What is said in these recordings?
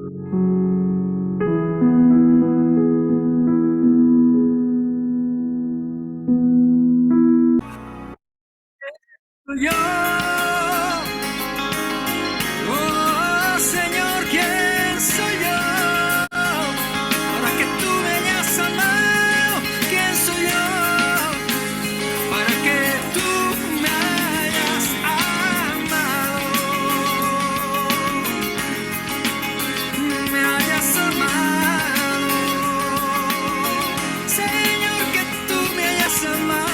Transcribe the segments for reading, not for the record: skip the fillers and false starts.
Yo, oh Señor, ¿quién soy yo para que tú me hayas amado? ¿Quién soy yo para que tú me hayas amado? Me hayas amado, Señor, que tú me hayas amado.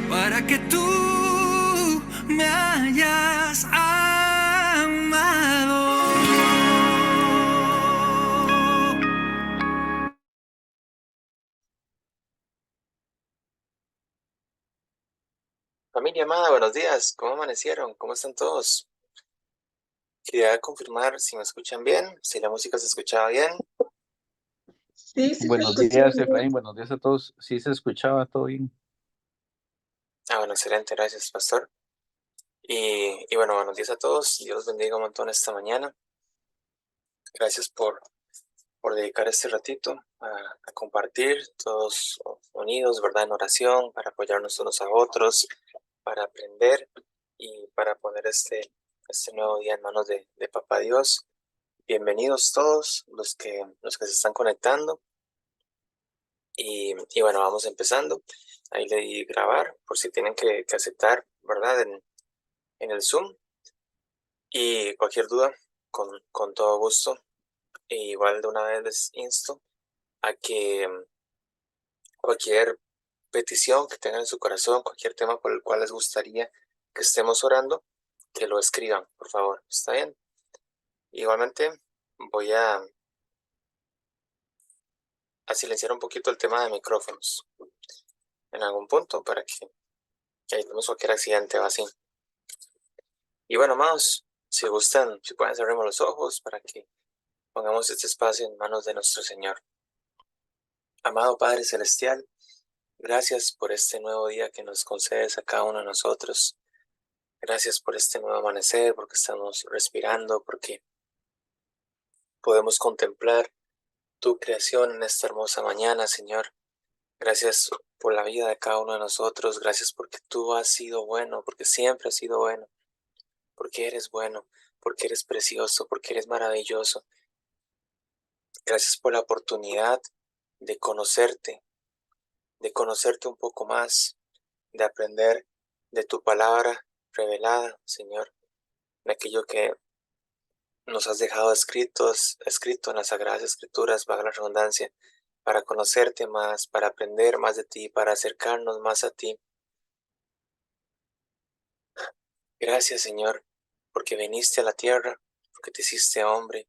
Para que tú me hayas amado. Familia amada, buenos días. ¿Cómo amanecieron? ¿Cómo están todos? Quería confirmar si me escuchan bien, si la música se escuchaba bien. Sí, sí se Buenos escucha días, bien. Efraín. Buenos días a todos. Sí se escuchaba todo bien. Bueno, excelente, gracias, pastor. Y bueno, buenos días a todos. Dios los bendiga un montón esta mañana. Gracias por dedicar este ratito a compartir, todos unidos, ¿verdad? En oración, para apoyarnos unos a otros, para aprender y para poner este nuevo día en manos de Papá Dios. Bienvenidos todos los que se están conectando. Y bueno, vamos empezando. Ahí le di grabar por si tienen que aceptar, ¿verdad? En el Zoom. Y cualquier duda, con todo gusto. E igual de una vez les insto a que cualquier petición que tengan en su corazón, cualquier tema por el cual les gustaría que estemos orando, que lo escriban, por favor. ¿Está bien? Igualmente voy a silenciar un poquito el tema de micrófonos en algún punto para que evitemos cualquier accidente o así. Y bueno, amados, si gustan, si pueden cerremos los ojos para que pongamos este espacio en manos de nuestro Señor. Amado Padre Celestial, gracias por este nuevo día que nos concedes a cada uno de nosotros. Gracias por este nuevo amanecer, porque estamos respirando, porque podemos contemplar tu creación en esta hermosa mañana, Señor. Gracias por la vida de cada uno de nosotros. Gracias porque tú has sido bueno, porque siempre has sido bueno, porque eres bueno, porque eres precioso, porque eres maravilloso. Gracias por la oportunidad de conocerte un poco más, de aprender de tu palabra revelada, Señor, de aquello que nos has dejado escrito en las Sagradas Escrituras, valga la redundancia, para conocerte más, para aprender más de ti, para acercarnos más a ti. Gracias, Señor, porque viniste a la tierra, porque te hiciste hombre,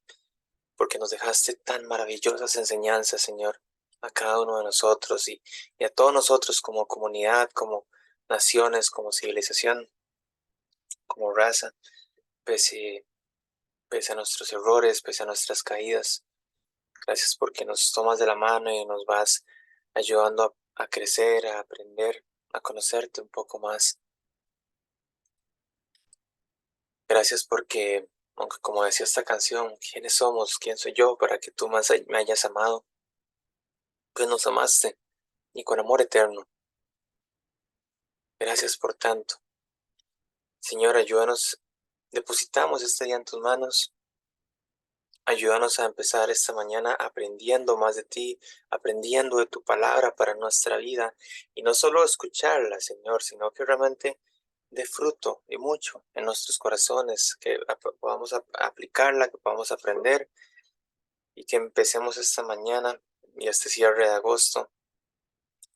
porque nos dejaste tan maravillosas enseñanzas, Señor, a cada uno de nosotros y a todos nosotros como comunidad, como naciones, como civilización, como raza, pese, pese a nuestros errores, pese a nuestras caídas. Gracias porque nos tomas de la mano y nos vas ayudando a crecer, a aprender, a conocerte un poco más. Gracias porque, aunque como decía esta canción, ¿quiénes somos? ¿Quién soy yo para que tú más me hayas amado? Pues nos amaste y con amor eterno. Gracias por tanto. Señor, ayúdanos, depositamos este día en tus manos. Ayúdanos a empezar esta mañana aprendiendo más de ti, aprendiendo de tu palabra para nuestra vida. Y no solo escucharla, Señor, sino que realmente dé fruto y mucho en nuestros corazones, que podamos aplicarla, que podamos aprender y que empecemos esta mañana y este cierre de agosto,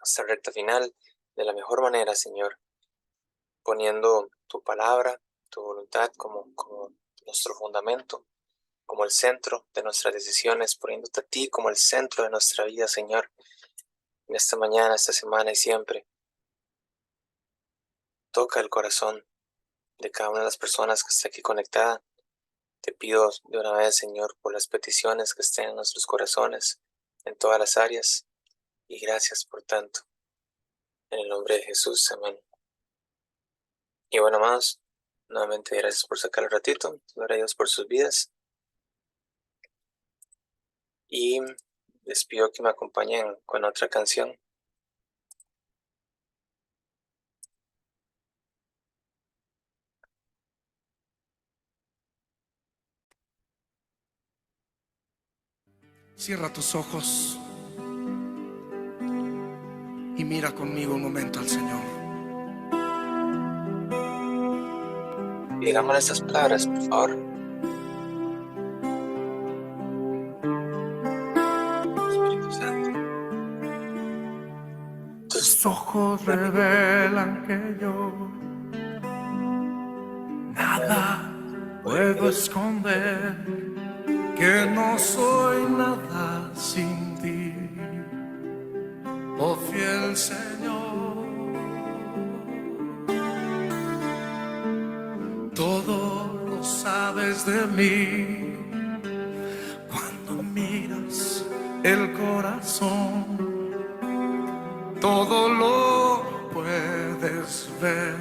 esta recta final, de la mejor manera, Señor, poniendo tu palabra, tu voluntad como nuestro fundamento, como el centro de nuestras decisiones, poniéndote a ti como el centro de nuestra vida, Señor, en esta mañana, esta semana y siempre. Toca el corazón de cada una de las personas que está aquí conectada. Te pido de una vez, Señor, por las peticiones que estén en nuestros corazones, en todas las áreas, y gracias por tanto. En el nombre de Jesús, amén. Y bueno, amados, nuevamente gracias por sacar el ratito. Gloria a Dios por sus vidas. Y les pido que me acompañen con otra canción. Cierra tus ojos y mira conmigo un momento al Señor. Digamos estas palabras, por favor. Espíritu Santo. Tus ojos revelan que yo nada puedo esconder, que no soy nada sin ti, oh fiel Señor. Todo lo sabes de mí cuando miras el corazón. Todo lo puedes ver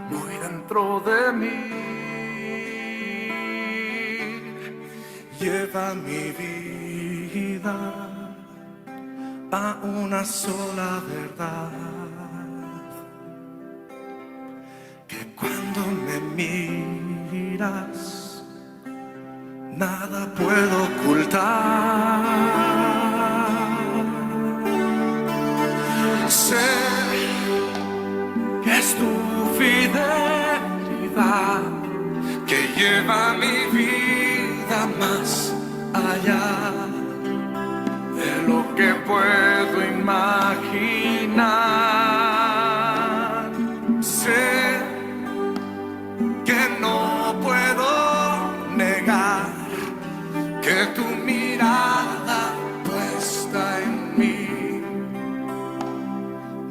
muy dentro de mí. Lleva mi vida a una sola verdad, que cuando me miras nada puedo ocultar. Sé que es tu fidelidad que lleva mi vida más allá de lo que puedo imaginar. Sé que no puedo negar que tu mirada puesta en mí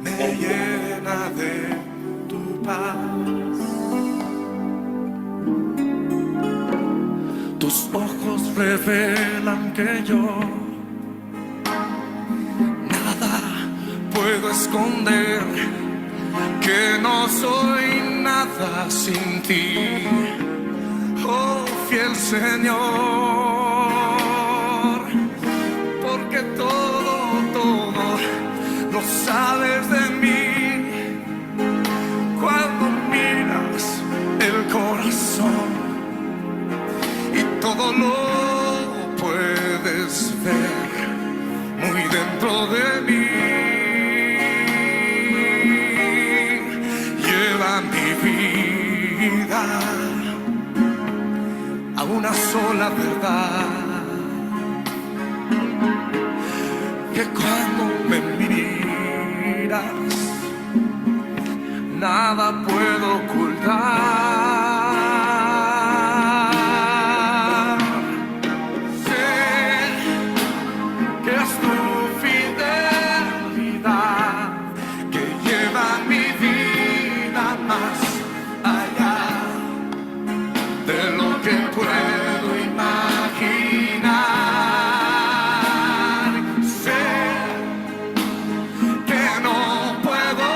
me llena de tu paz. Tus ojos revelan que yo nada puedo esconder, que no soy nada sin ti, oh fiel Señor, porque todo lo sabes de mí cuando miras el corazón, y todo lo puedes ver muy dentro de mí. Lleva mi vida a una sola verdad, que cuando me miras nada puedo ocultar. Sé que es tu fidelidad que lleva mi vida más allá de lo que puedo imaginar. Sé que no puedo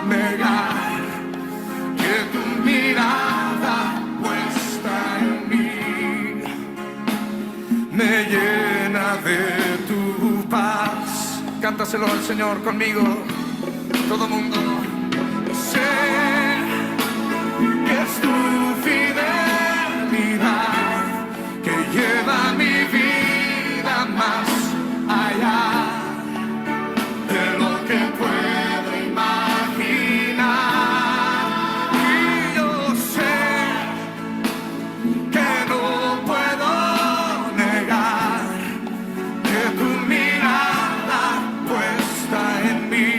negar que tu mirada puesta en mí me llena de tu paz. Cántaselo al Señor conmigo, todo mundo. Sé que es tu fidelidad que lleva mi vida más allá de lo que puedo imaginar. Y yo sé que no puedo negar que tu mirada puesta en mí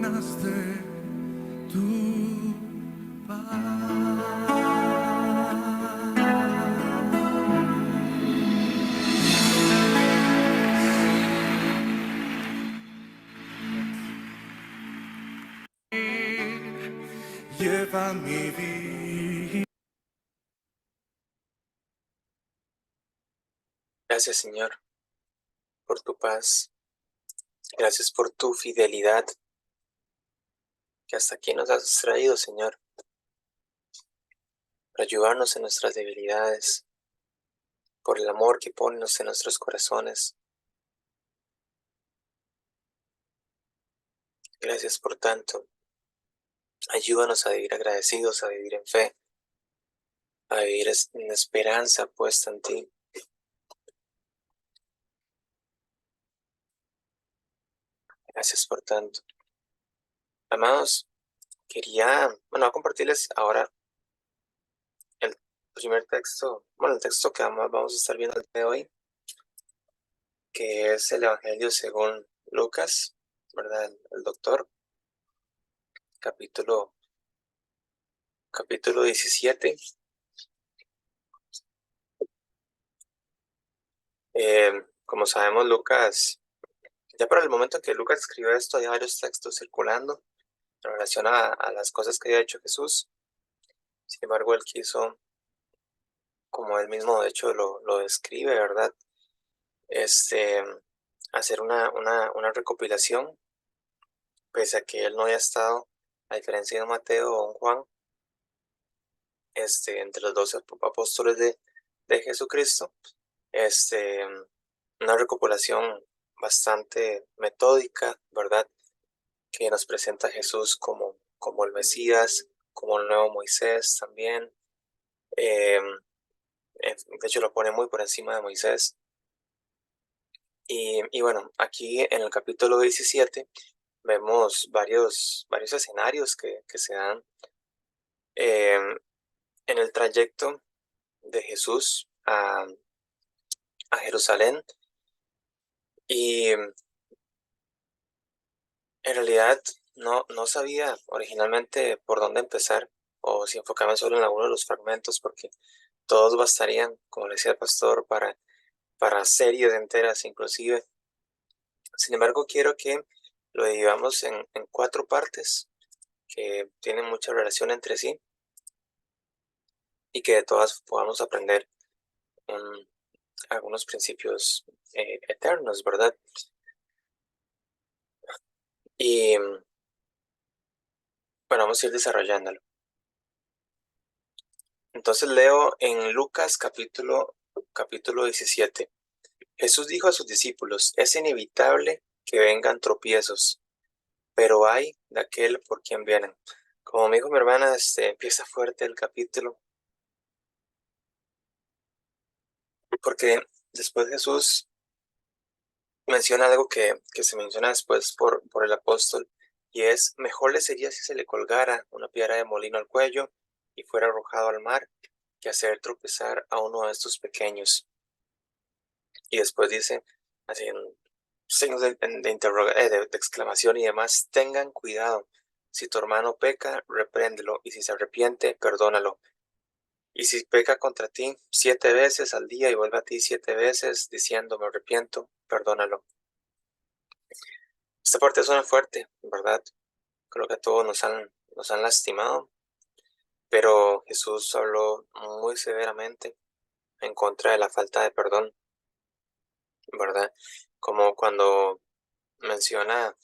llenas de tu paz. Lleva mi vida. Gracias, Señor, por tu paz. Gracias por tu fidelidad que hasta aquí nos has traído, Señor, por ayudarnos en nuestras debilidades, por el amor que pones en nuestros corazones. Gracias por tanto. Ayúdanos a vivir agradecidos, a vivir en fe, a vivir en esperanza puesta en ti. Gracias por tanto. Amados, quería, compartirles ahora el primer texto, el texto que vamos a estar viendo el día de hoy, que es el Evangelio según Lucas, ¿verdad? El doctor, capítulo 17. Como sabemos, Lucas, ya para el momento en que Lucas escribió esto, hay varios textos circulando en relación a las cosas que había hecho Jesús. Sin embargo, él quiso, como él mismo de hecho lo describe, ¿verdad? Hacer una recopilación, pese a que él no haya estado, a diferencia de Mateo o Juan, entre los 12 apóstoles de Jesucristo, una recopilación bastante metódica, ¿verdad? Que nos presenta a Jesús como el Mesías, como el nuevo Moisés también. De hecho, lo pone muy por encima de Moisés. Y bueno, aquí en el capítulo 17 vemos varios escenarios que se dan en el trayecto de Jesús a Jerusalén. Y en realidad no sabía originalmente por dónde empezar o si enfocarme solo en alguno de los fragmentos, porque todos bastarían, como le decía el pastor, para series enteras inclusive. Sin embargo, quiero que lo dividamos en 4 partes que tienen mucha relación entre sí y que de todas podamos aprender algunos principios eternos, ¿verdad? Y bueno, vamos a ir desarrollándolo. Entonces leo en Lucas capítulo 17. Jesús dijo a sus discípulos: es inevitable que vengan tropiezos, pero hay de aquel por quien vienen. Como me dijo mi hermana, empieza fuerte el capítulo, porque después Jesús menciona algo que se menciona después por el apóstol, y es: mejor le sería si se le colgara una piedra de molino al cuello y fuera arrojado al mar, que hacer tropezar a uno de estos pequeños. Y después dice, así en signos de exclamación y demás: tengan cuidado, si tu hermano peca, repréndelo, y si se arrepiente, perdónalo. Y si peca contra ti 7 veces al día y vuelve a ti 7 veces diciendo me arrepiento, perdónalo. Esta parte suena fuerte, ¿verdad? Creo que a todos nos han lastimado, pero Jesús habló muy severamente en contra de la falta de perdón, ¿verdad? Como cuando menciona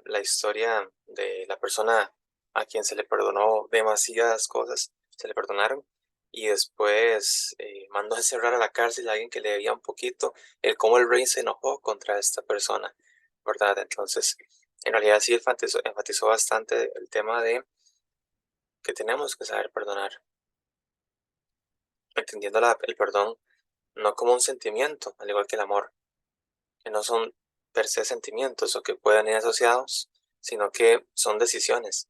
la historia de la persona a quien se le perdonó demasiadas cosas, se le perdonaron, y después mandó a encerrar a la cárcel a alguien que le debía un poquito, cómo el rey se enojó contra esta persona, ¿verdad? Entonces, en realidad sí enfatizó bastante el tema de que tenemos que saber perdonar, entendiendo el perdón no como un sentimiento, al igual que el amor, que no son per se sentimientos o que puedan ir asociados, sino que son decisiones,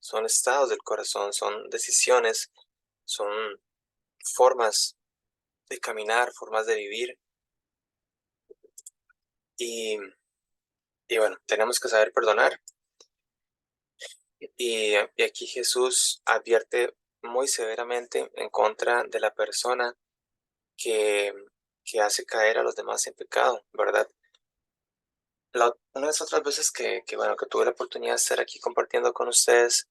son estados del corazón, son decisiones, son formas de caminar, formas de vivir. Y Y bueno, tenemos que saber perdonar. Y aquí Jesús advierte muy severamente en contra de la persona que, que hace caer a los demás en pecado, ¿verdad? Una de las otras veces bueno, que tuve la oportunidad de estar aquí compartiendo con ustedes,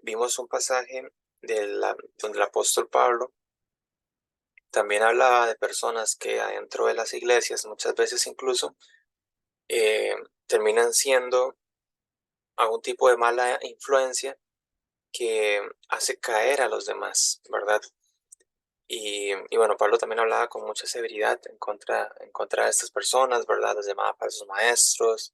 vimos un pasaje donde el apóstol Pablo también hablaba de personas que adentro de las iglesias, muchas veces incluso, eh, terminan siendo algún tipo de mala influencia que hace caer a los demás, ¿verdad? Y bueno, Pablo también hablaba con mucha severidad en contra de estas personas, ¿verdad? Les llamaba falsos maestros.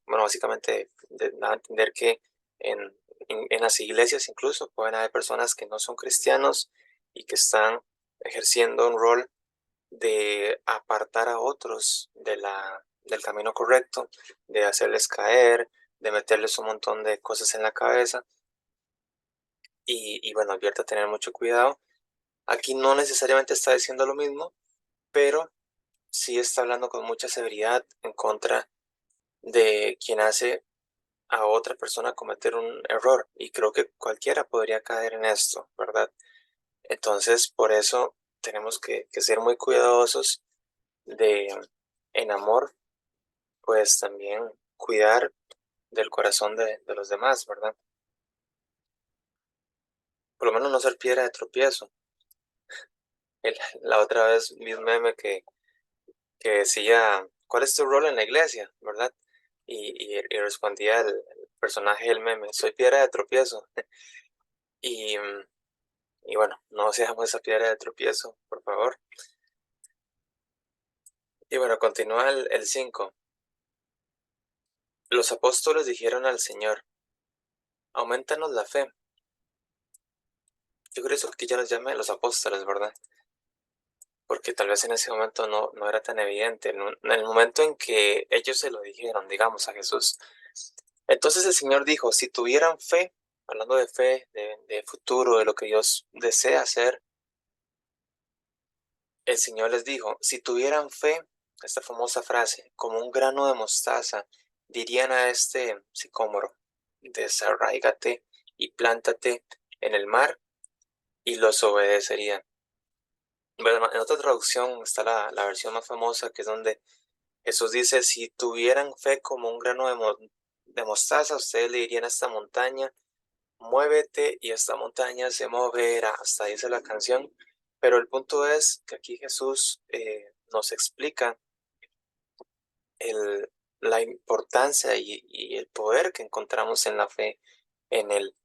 Bueno, básicamente daba a entender que en, en las iglesias incluso pueden haber personas que no son cristianos y que están ejerciendo un rol de apartar a otros del camino correcto, de hacerles caer, de meterles un montón de cosas en la cabeza. Y bueno, advierte a tener mucho cuidado. Aquí no necesariamente está diciendo lo mismo, pero sí está hablando con mucha severidad en contra de quien hace a otra persona cometer un error. Y creo que cualquiera podría caer en esto, ¿verdad? Entonces, por eso tenemos que ser muy cuidadosos de, en amor, pues también cuidar del corazón de los demás, ¿verdad? Por lo menos no ser piedra de tropiezo. La otra vez vi un meme que decía, ¿cuál es tu rol en la iglesia? ¿Verdad? Y respondía el personaje del meme, soy piedra de tropiezo. Y, y bueno, no seamos esa piedra de tropiezo, por favor. Y bueno, continúa el 5. Los apóstoles dijeron al Señor, aumentanos la fe. Yo creo eso que ya los llame los apóstoles, ¿verdad? Porque tal vez en ese momento no era tan evidente. En el momento en que ellos se lo dijeron, digamos, a Jesús. Entonces el Señor dijo, si tuvieran fe, hablando de fe, de futuro, de lo que Dios desea hacer, el Señor les dijo, si tuvieran fe, esta famosa frase, como un grano de mostaza, dirían a este sicómoro, desarráigate y plántate en el mar, y los obedecerían. Bueno, en otra traducción está la versión más famosa, que es donde Jesús dice, si tuvieran fe como un grano de mostaza, ustedes le dirían a esta montaña, muévete y esta montaña se moverá. Hasta ahí dice la canción. Pero el punto es que aquí Jesús nos explica el, la importancia y el poder que encontramos en la fe en Él.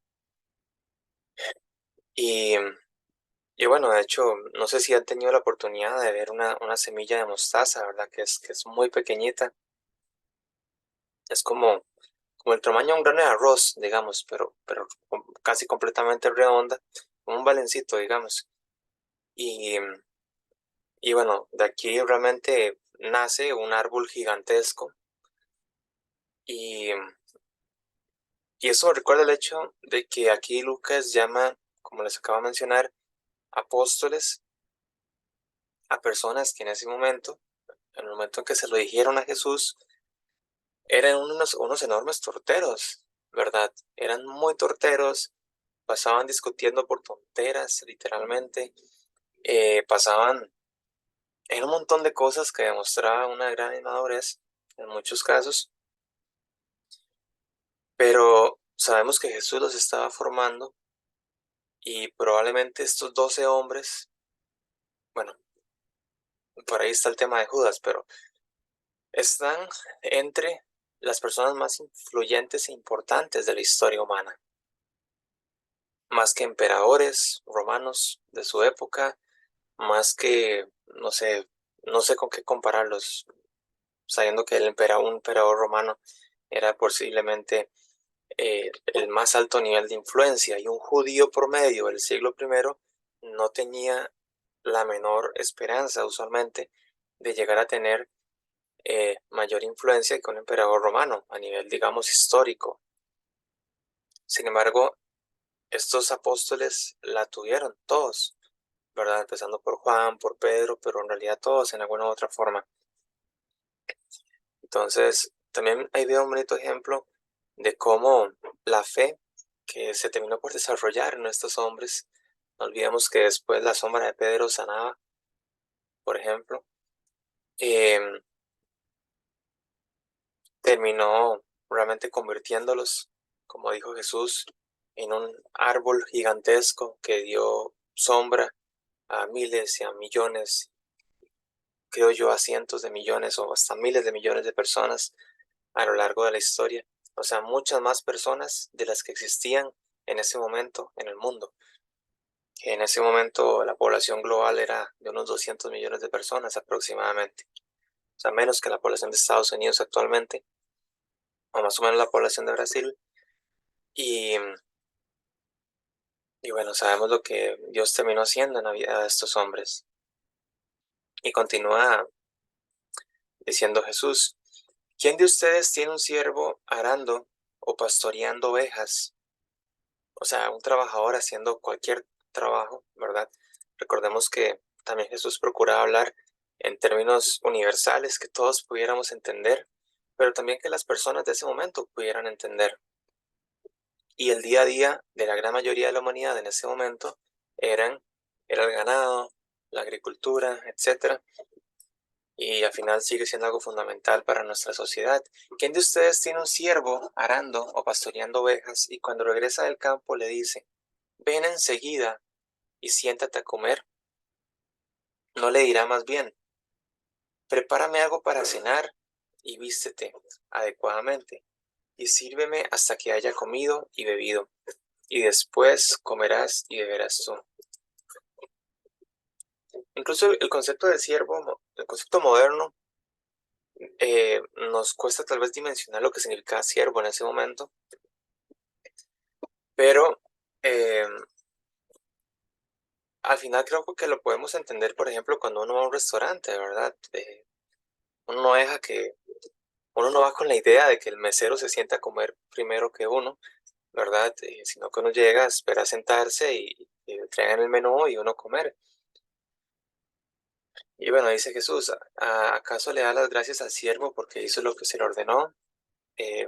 Y, y bueno, de hecho, no sé si han tenido la oportunidad de ver una semilla de mostaza, ¿verdad? Que es muy pequeñita. Es como el tamaño de un grano de arroz, digamos, pero casi completamente redonda, como un balencito, digamos. Y, y bueno, de aquí realmente nace un árbol gigantesco. Y, y eso recuerda el hecho de que aquí Lucas llama, como les acabo de mencionar, apóstoles a personas que en ese momento, en el momento en que se lo dijeron a Jesús, eran unos enormes torteros, ¿verdad? Eran muy torteros, pasaban discutiendo por tonteras, literalmente, pasaban en un montón de cosas que demostraban una gran inmadurez en muchos casos, pero sabemos que Jesús los estaba formando y probablemente estos 12 hombres, bueno, por ahí está el tema de Judas, pero están entre las personas más influyentes e importantes de la historia humana, más que emperadores romanos de su época, más que, no sé con qué compararlos, sabiendo que un emperador romano era posiblemente el más alto nivel de influencia, y un judío promedio del siglo I no tenía la menor esperanza usualmente de llegar a tener mayor influencia que un emperador romano a nivel, digamos, histórico. Sin embargo, estos apóstoles la tuvieron todos, ¿verdad? Empezando por Juan, por Pedro, pero en realidad todos en alguna u otra forma. Entonces, también ahí veo un bonito ejemplo de cómo la fe que se terminó por desarrollar en estos hombres, no olvidemos que después la sombra de Pedro sanaba, por ejemplo, em, terminó realmente convirtiéndolos, como dijo Jesús, en un árbol gigantesco que dio sombra a miles y a millones, creo yo a cientos de millones o hasta miles de millones de personas a lo largo de la historia. O sea, muchas más personas de las que existían en ese momento en el mundo. Que en ese momento la población global era de unos 200 millones de personas aproximadamente. O sea, menos que la población de Estados Unidos actualmente, o más o menos la población de Brasil. Y, y bueno, sabemos lo que Dios terminó haciendo en la vida de estos hombres. Y continúa diciendo Jesús, ¿quién de ustedes tiene un siervo arando o pastoreando ovejas? O sea, un trabajador haciendo cualquier trabajo, ¿verdad? Recordemos que también Jesús procuraba hablar en términos universales que todos pudiéramos entender, pero también que las personas de ese momento pudieran entender. Y el día a día de la gran mayoría de la humanidad en ese momento era el ganado, la agricultura, etcétera. Y al final sigue siendo algo fundamental para nuestra sociedad. ¿Quién de ustedes tiene un siervo arando o pastoreando ovejas y cuando regresa del campo le dice, ven enseguida y siéntate a comer? ¿No le dirá más bien, prepárame algo para cenar y vístete adecuadamente y sírveme hasta que haya comido y bebido, y después comerás y beberás tú? Incluso el concepto de siervo, el concepto moderno, nos cuesta tal vez dimensionar lo que significa siervo en ese momento, pero eh, al final creo que lo podemos entender, por ejemplo, cuando uno va a un restaurante, ¿verdad? Uno no deja que, uno no va con la idea de que el mesero se sienta a comer primero que uno, ¿verdad? Sino que uno llega, espera sentarse y le traigan el menú y uno comer. Y bueno, dice Jesús, ¿acaso le da las gracias al siervo porque hizo lo que se le ordenó? Eh,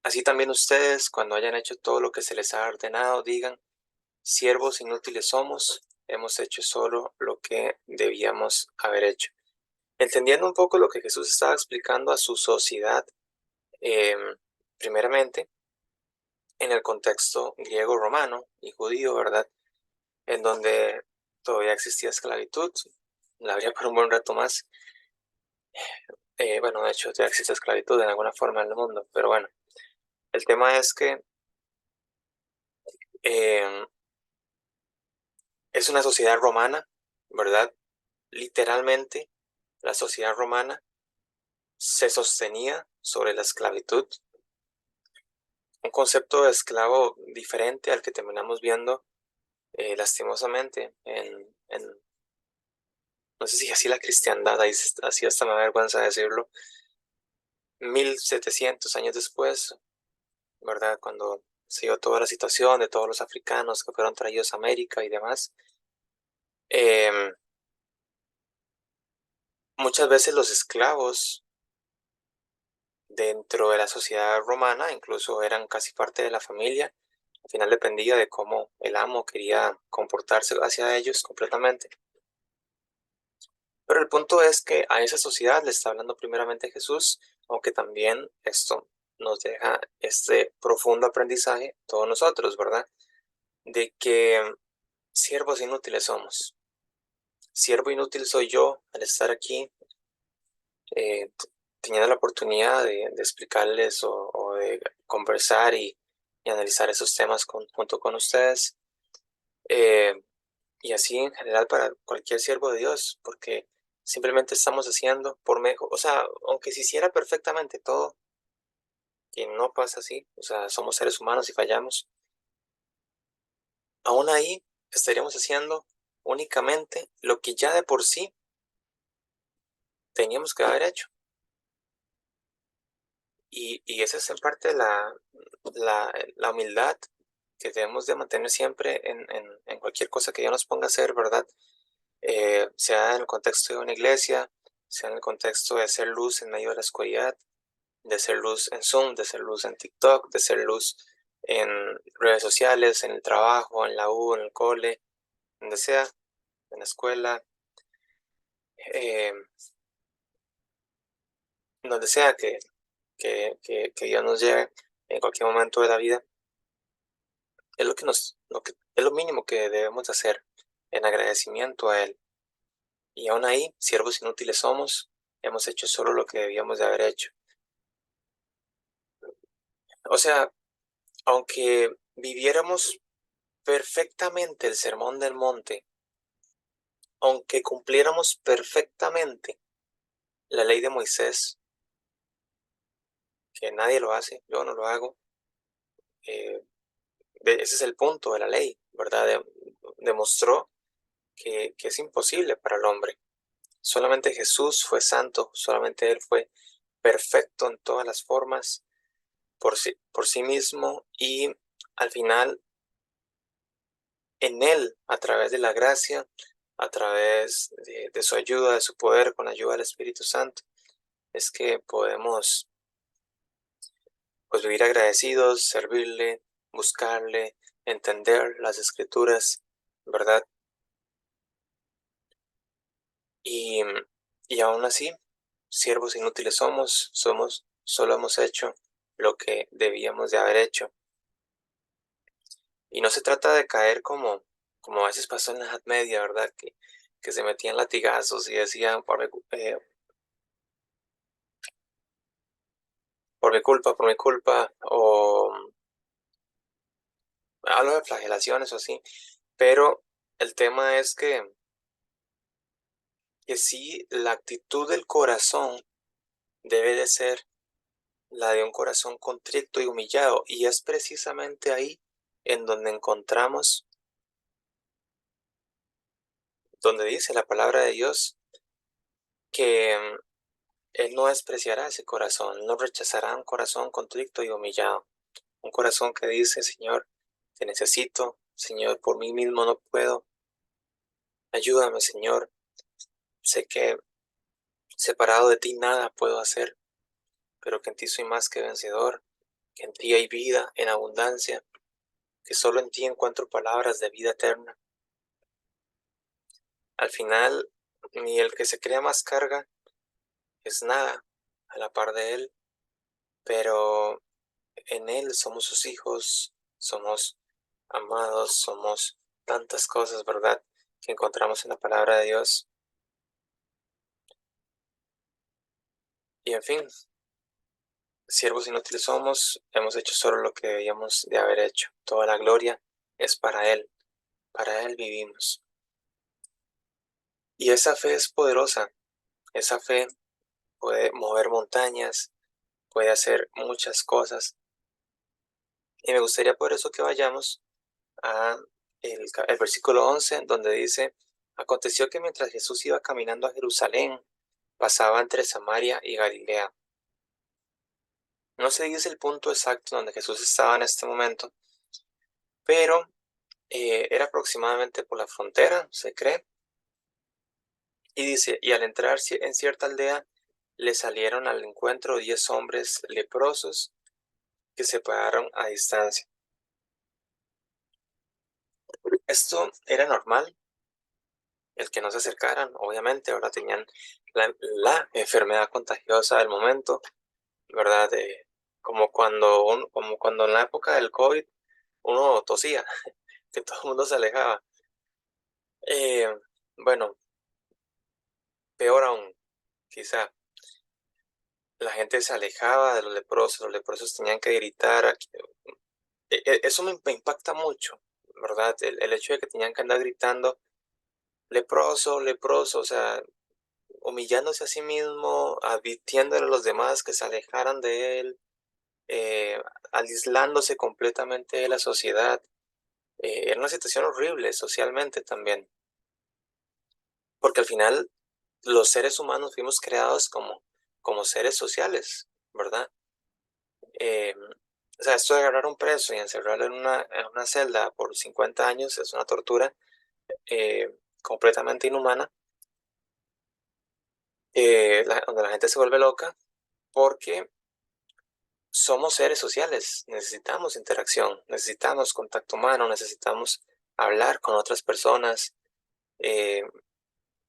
Así también ustedes, cuando hayan hecho todo lo que se les ha ordenado, digan, siervos inútiles somos, hemos hecho solo lo que debíamos haber hecho. Entendiendo un poco lo que Jesús estaba explicando a su sociedad, eh, primeramente, en el contexto griego-romano y judío, ¿verdad? En donde todavía existía esclavitud, la habría por un buen rato más. Bueno, de hecho, ya existe esclavitud en alguna forma en el mundo, pero bueno, el tema es que eh, es una sociedad romana, ¿verdad? Literalmente, la sociedad romana se sostenía sobre la esclavitud, un concepto de esclavo diferente al que terminamos viendo lastimosamente no sé si así la cristiandad, así hasta me da vergüenza decirlo, 1700 años después, ¿verdad? Cuando se dio toda la situación de todos los africanos que fueron traídos a América y demás, em, muchas veces los esclavos dentro de la sociedad romana incluso eran casi parte de la familia. Al final dependía de cómo el amo quería comportarse hacia ellos completamente. Pero el punto es que a esa sociedad le está hablando primeramente Jesús, aunque también esto nos deja este profundo aprendizaje, todos nosotros, ¿verdad? De que siervos inútiles somos. Siervo inútil soy yo al estar aquí, teniendo la oportunidad de explicarles o de conversar y analizar esos temas junto con ustedes. Eh, y así en general para cualquier siervo de Dios, porque simplemente estamos haciendo por mejor, o sea, aunque se hiciera perfectamente todo, que no pasa así, o sea, somos seres humanos y fallamos, aún ahí estaríamos haciendo únicamente lo que ya de por sí teníamos que haber hecho. Y esa es en parte la humildad que debemos de mantener siempre en cualquier cosa que Dios nos ponga a hacer, ¿verdad? Sea en el contexto de una iglesia, sea en el contexto de ser luz en medio de la oscuridad, de ser luz en Zoom, de ser luz en TikTok, de ser luz en redes sociales, en el trabajo, en la U, en el cole, donde sea, en la escuela, eh, donde sea que Dios nos lleve en cualquier momento de la vida, es es lo mínimo que debemos hacer en agradecimiento a Él. Y aún ahí, siervos inútiles somos, hemos hecho solo lo que debíamos de haber hecho. O sea, aunque viviéramos perfectamente el sermón del monte, aunque cumpliéramos perfectamente la ley de Moisés, que nadie lo hace, yo no lo hago, ese es el punto de la ley, ¿verdad? Demostró que es imposible para el hombre. Solamente Jesús fue santo, solamente Él fue perfecto en todas las formas por sí mismo, y al final en Él, a través de la gracia, a través de su ayuda, de su poder, con la ayuda del Espíritu Santo, es que podemos pues vivir agradecidos, servirle, buscarle, entender las Escrituras, ¿verdad? Y, y aún así, siervos inútiles solo hemos hecho lo que debíamos de haber hecho. Y no se trata de caer como a veces pasó en la Edad Media, ¿verdad? Que se metían latigazos y decían, por mi culpa, o hablo de flagelaciones o así. Pero el tema es que sí, la actitud del corazón debe de ser la de un corazón contrito y humillado. Y es precisamente ahí en donde encontramos, donde dice la palabra de Dios, que Él no despreciará ese corazón, no rechazará un corazón contrito y humillado. Un corazón que dice, Señor, te necesito, Señor, por mí mismo no puedo. Ayúdame, Señor. Sé que separado de ti nada puedo hacer, pero que en ti soy más que vencedor, que en ti hay vida en abundancia, que solo en ti encuentro palabras de vida eterna. Al final, ni el que se crea más carga es nada a la par de Él, pero en Él somos sus hijos, somos amados, somos tantas cosas, ¿verdad?, que encontramos en la palabra de Dios. Y en fin, siervos inútiles somos, hemos hecho solo lo que debíamos de haber hecho. Toda la gloria es para Él vivimos. Y esa fe es poderosa, esa fe puede mover montañas, puede hacer muchas cosas. Y me gustaría por eso que vayamos a el versículo 11, donde dice: aconteció que mientras Jesús iba caminando a Jerusalén, pasaba entre Samaria y Galilea. No se dice el punto exacto donde Jesús estaba en este momento, pero era aproximadamente por la frontera, se cree. Y dice, y al entrar en cierta aldea, le salieron al encuentro 10 hombres leprosos que se pararon a distancia. Esto era normal, el que no se acercaran, obviamente, ahora tenían la enfermedad contagiosa del momento, ¿verdad? Como cuando en la época del COVID uno tosía, que todo el mundo se alejaba. Eh, bueno, peor aún, quizá, la gente se alejaba de los leprosos tenían que gritar. Eso me impacta mucho, ¿verdad? El hecho de que tenían que andar gritando, leproso, leproso, o sea, humillándose a sí mismo, advirtiéndole a los demás que se alejaran de él, eh, aislándose completamente de la sociedad. Era una situación horrible socialmente también, porque al final los seres humanos fuimos creados como seres sociales, ¿verdad? Eh, o sea, esto de agarrar a un preso y encerrarlo en una celda por 50 años es una tortura completamente inhumana. donde la gente se vuelve loca porque somos seres sociales, necesitamos interacción, necesitamos contacto humano, necesitamos hablar con otras personas, eh,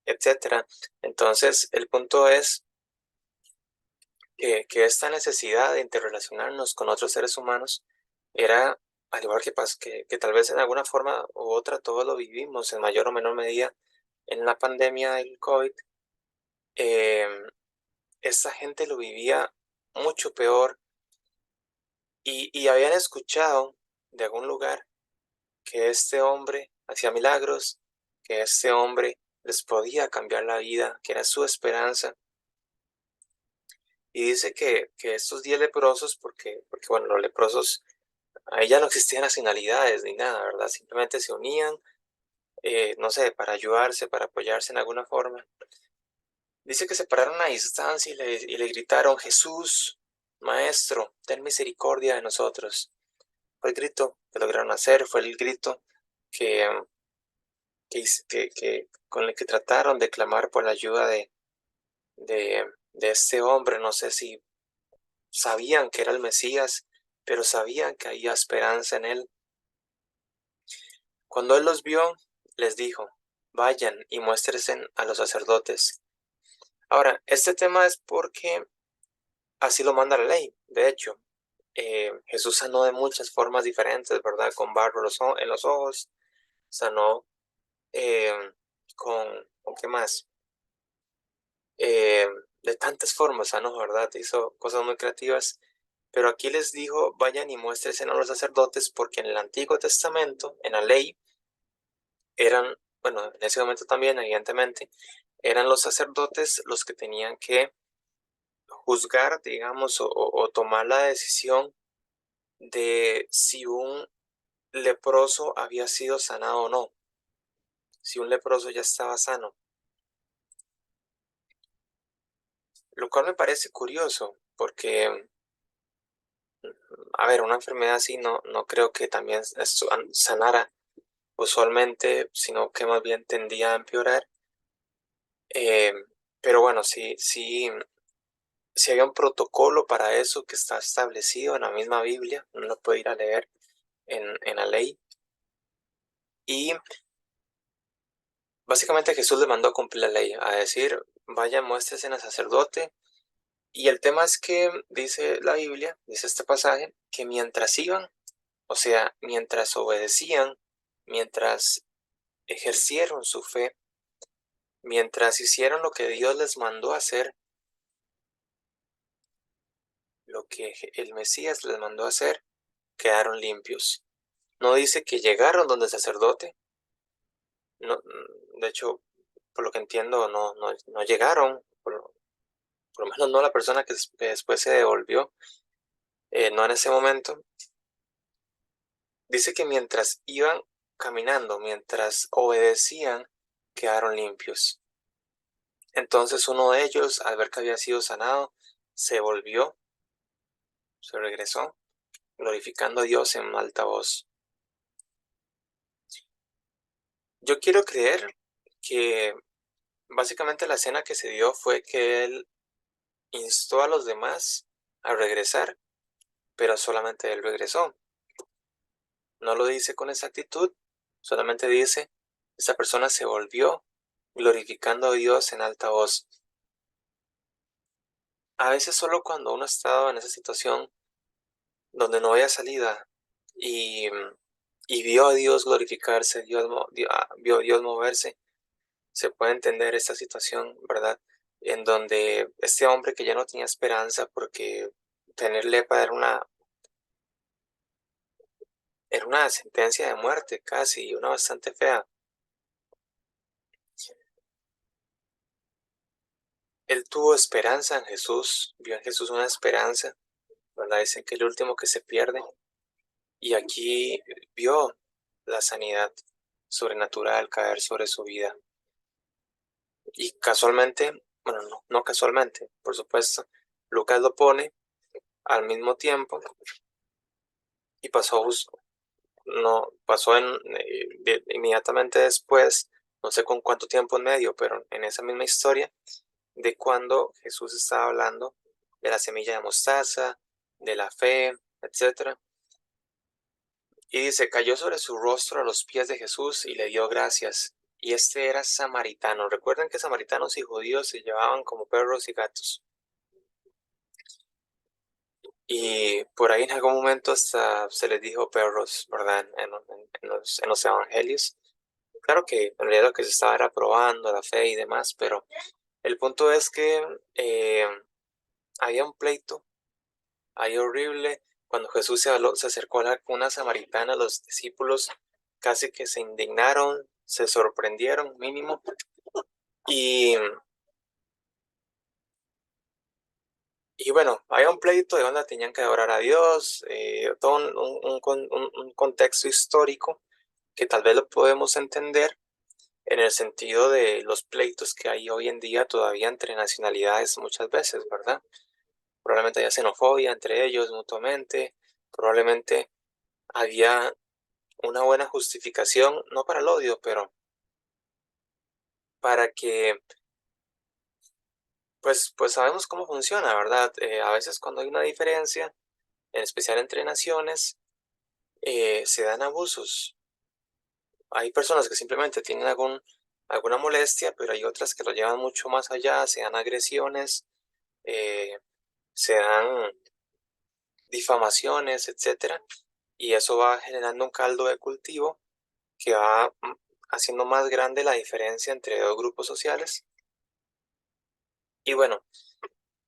etcétera. Entonces, el punto es que esta necesidad de interrelacionarnos con otros seres humanos era, al igual que tal vez en alguna forma u otra todos lo vivimos en mayor o menor medida en la pandemia del COVID, em, esta gente lo vivía mucho peor y habían escuchado de algún lugar que este hombre hacía milagros, que este hombre les podía cambiar la vida, que era su esperanza. Y dice que estos 10 leprosos, porque bueno, los leprosos, ahí ya no existían nacionalidades ni nada, ¿verdad? Simplemente se unían, no sé, para ayudarse, para apoyarse en alguna forma. Dice que se pararon a distancia y le gritaron: Jesús, Maestro, ten misericordia de nosotros. Fue el grito que lograron hacer, fue el grito que, con el que trataron de clamar por la ayuda de este hombre. No sé si sabían que era el Mesías, pero sabían que había esperanza en él. Cuando él los vio, les dijo: vayan y muéstrense a los sacerdotes. Ahora, este tema es porque así lo manda la ley. De hecho, Jesús sanó de muchas formas diferentes, ¿verdad? Con barro en los ojos, sanó eh, ¿con qué más? Eh, de tantas formas sanó, ¿verdad? Hizo cosas muy creativas. Pero aquí les dijo: vayan y muéstrense a los sacerdotes, porque en el Antiguo Testamento, en la ley, eran, bueno, en ese momento también, evidentemente, eran los sacerdotes los que tenían que juzgar, digamos, o tomar la decisión de si un leproso había sido sanado o no, si un leproso ya estaba sano. Lo cual me parece curioso, porque, a ver, una enfermedad así no creo que también sanara usualmente, sino que más bien tendía a empeorar. Eh, pero bueno, sí había un protocolo para eso que está establecido en la misma Biblia, uno lo puede ir a leer en la ley. Y básicamente Jesús le mandó a cumplir la ley, a decir: vaya, muéstrese al sacerdote. Y el tema es que dice la Biblia, dice este pasaje, que mientras iban, o sea, mientras obedecían, mientras ejercieron su fe, mientras hicieron lo que Dios les mandó hacer, lo que el Mesías les mandó hacer, quedaron limpios. No dice que llegaron donde el sacerdote, no, de hecho, por lo que entiendo, no llegaron, por lo menos no la persona que después se devolvió, no en ese momento. Dice que mientras iban caminando, mientras obedecían, quedaron limpios. Entonces uno de ellos, al ver que había sido sanado, se volvió, se regresó, glorificando a Dios en alta voz. Yo quiero creer que básicamente la escena que se dio fue que él instó a los demás a regresar, pero solamente él regresó. No lo dice con exactitud, solamente dice: esa persona se volvió, glorificando a Dios en alta voz. A veces solo cuando uno ha estado en esa situación donde no había salida y, y vio a Dios glorificarse, vio a Dios moverse, se puede entender esta situación, ¿verdad? En donde este hombre que ya no tenía esperanza porque tener lepra era una sentencia de muerte casi, una bastante fea. Él tuvo esperanza en Jesús, vio en Jesús una esperanza, ¿verdad? Dicen que es el último que se pierde. Y aquí vio la sanidad sobrenatural caer sobre su vida. Y casualmente, bueno, no casualmente, por supuesto, Lucas lo pone al mismo tiempo y inmediatamente después, no sé con cuánto tiempo en medio, pero en esa misma historia, de cuando Jesús estaba hablando de la semilla de mostaza, de la fe, etc. Y dice, cayó sobre su rostro a los pies de Jesús y le dio gracias. Y este era samaritano. Recuerden que samaritanos y judíos se llevaban como perros y gatos. Y por ahí en algún momento hasta se les dijo perros, ¿verdad? En los evangelios. Claro que en realidad lo que se estaba era probando la fe y demás, pero el punto es que había un pleito ahí horrible. Cuando Jesús se acercó a con una samaritana, los discípulos casi que se indignaron, se sorprendieron mínimo. Y bueno, había un pleito de donde tenían que adorar a Dios, todo un contexto histórico que tal vez lo podemos entender en el sentido de los pleitos que hay hoy en día todavía entre nacionalidades muchas veces, ¿verdad? Probablemente haya xenofobia entre ellos mutuamente, probablemente había una buena justificación, no para el odio, pero para que, pues sabemos cómo funciona, ¿verdad? A veces cuando hay una diferencia, en especial entre naciones, se dan abusos. Hay personas que simplemente tienen alguna molestia, pero hay otras que lo llevan mucho más allá, se dan agresiones, eh, se dan difamaciones, etcétera, y eso va generando un caldo de cultivo que va haciendo más grande la diferencia entre dos grupos sociales. Y bueno,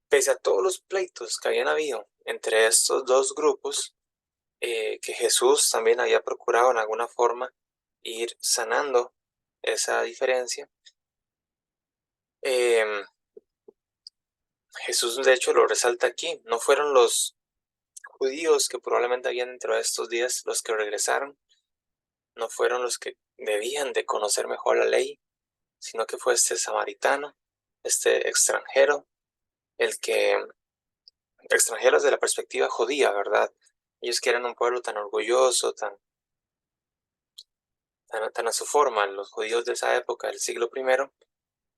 pese a todos los pleitos que habían habido entre estos dos grupos, que Jesús también había procurado en alguna forma ir sanando esa diferencia, em, Jesús de hecho lo resalta aquí. No fueron los judíos que probablemente habían dentro de estos días los que regresaron, no fueron los que debían de conocer mejor la ley, sino que fue este samaritano, este extranjero, el que, extranjeros de la perspectiva judía, ¿verdad? Ellos que eran un pueblo tan orgulloso, tan a su forma, los judíos de esa época, del siglo I,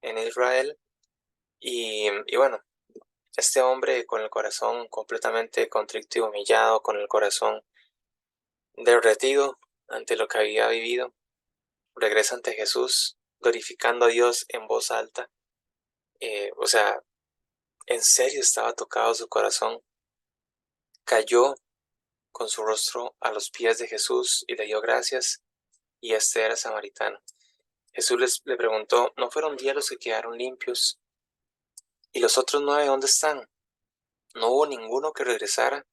en Israel. Y bueno, este hombre con el corazón completamente contrito y humillado, con el corazón derretido ante lo que había vivido, regresa ante Jesús, glorificando a Dios en voz alta. O sea, en serio estaba tocado su corazón. Cayó con su rostro a los pies de Jesús y le dio gracias, y este era samaritano. Jesús le preguntó, ¿no fueron 10 los que quedaron limpios? ¿Y los otros 9 dónde están? No hubo ninguno que regresara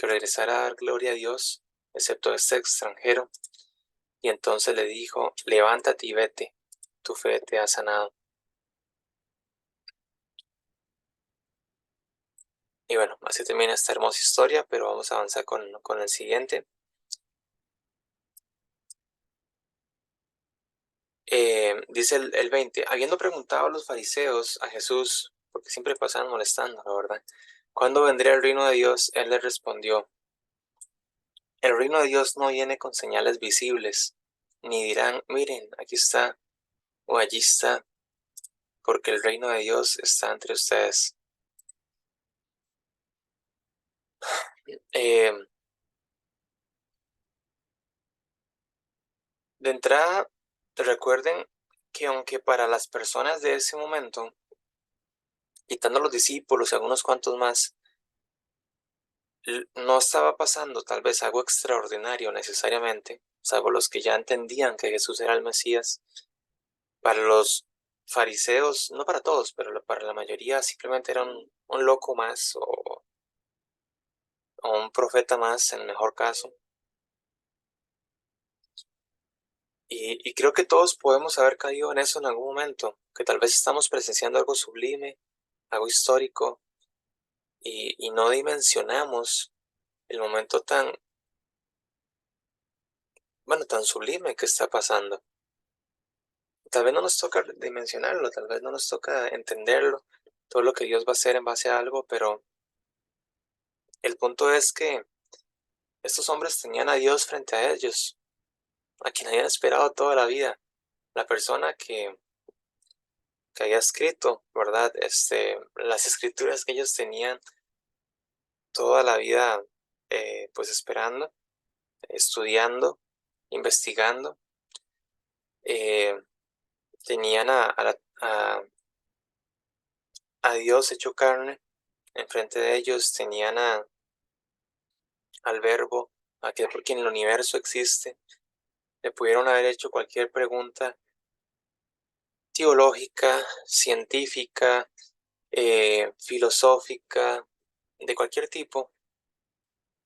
a dar gloria a Dios, excepto este extranjero. Y entonces le dijo, levántate y vete, tu fe te ha sanado. Y bueno, así termina esta hermosa historia, pero vamos a avanzar con el siguiente. Dice el 20, habiendo preguntado a los fariseos a Jesús, porque siempre pasaban molestando, la verdad, ¿cuándo vendría el reino de Dios? Él les respondió, el reino de Dios no viene con señales visibles, ni dirán, miren, aquí está o allí está, porque el reino de Dios está entre ustedes. Eh, de entrada, recuerden que aunque para las personas de ese momento, quitando los discípulos y algunos cuantos más, no estaba pasando tal vez algo extraordinario necesariamente, salvo los que ya entendían que Jesús era el Mesías, para los fariseos, no para todos, pero para la mayoría simplemente era un loco más o un profeta más en el mejor caso. Y creo que todos podemos haber caído en eso en algún momento, que tal vez estamos presenciando algo sublime, algo histórico, y no dimensionamos el momento tan sublime que está pasando. Tal vez no nos toca dimensionarlo, tal vez no nos toca entenderlo, todo lo que Dios va a hacer en base a algo, pero el punto es que estos hombres tenían a Dios frente a ellos, a quien habían esperado toda la vida, la persona que que había escrito, ¿verdad? Las escrituras que ellos tenían toda la vida, pues esperando, estudiando, investigando. Tenían a Dios hecho carne enfrente de ellos, tenían al Verbo, aquel por quien el universo existe. Le pudieron haber hecho cualquier pregunta teológica, científica, filosófica, de cualquier tipo.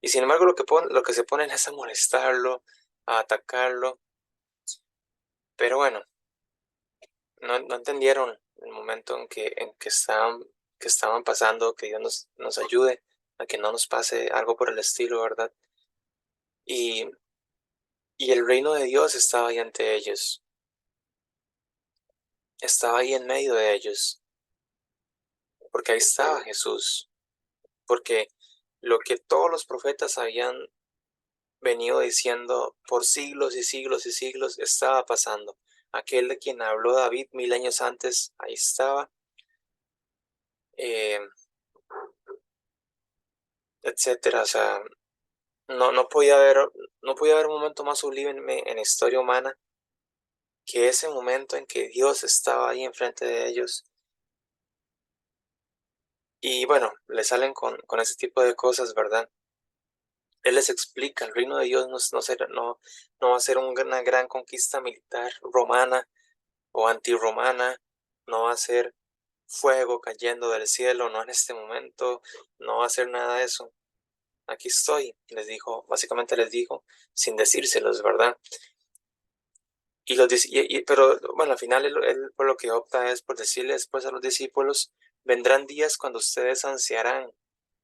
Y sin embargo lo que se ponen es a molestarlo, a atacarlo. Pero bueno, no entendieron el momento en que estaban pasando, que Dios nos ayude a que no nos pase algo por el estilo, ¿verdad? Y el reino de Dios estaba ahí ante ellos, estaba ahí en medio de ellos, porque ahí estaba Jesús, porque lo que todos los profetas habían venido diciendo por siglos y siglos y siglos estaba pasando. Aquel de quien habló David 1000 años antes, ahí estaba, eh, etcétera. O sea, no podía haber un momento más sublime en la historia humana que ese momento en que Dios estaba ahí enfrente de ellos. Y bueno, le salen con ese tipo de cosas, ¿verdad? Él les explica, el reino de Dios no va a ser una gran conquista militar romana o antirromana, no va a ser fuego cayendo del cielo, no en este momento, no va a ser nada de eso. Aquí estoy, les dijo, básicamente les dijo, sin decírselos, ¿verdad? Pero bueno, al final él por lo que opta es por decirle después a los discípulos, vendrán días cuando ustedes ansiarán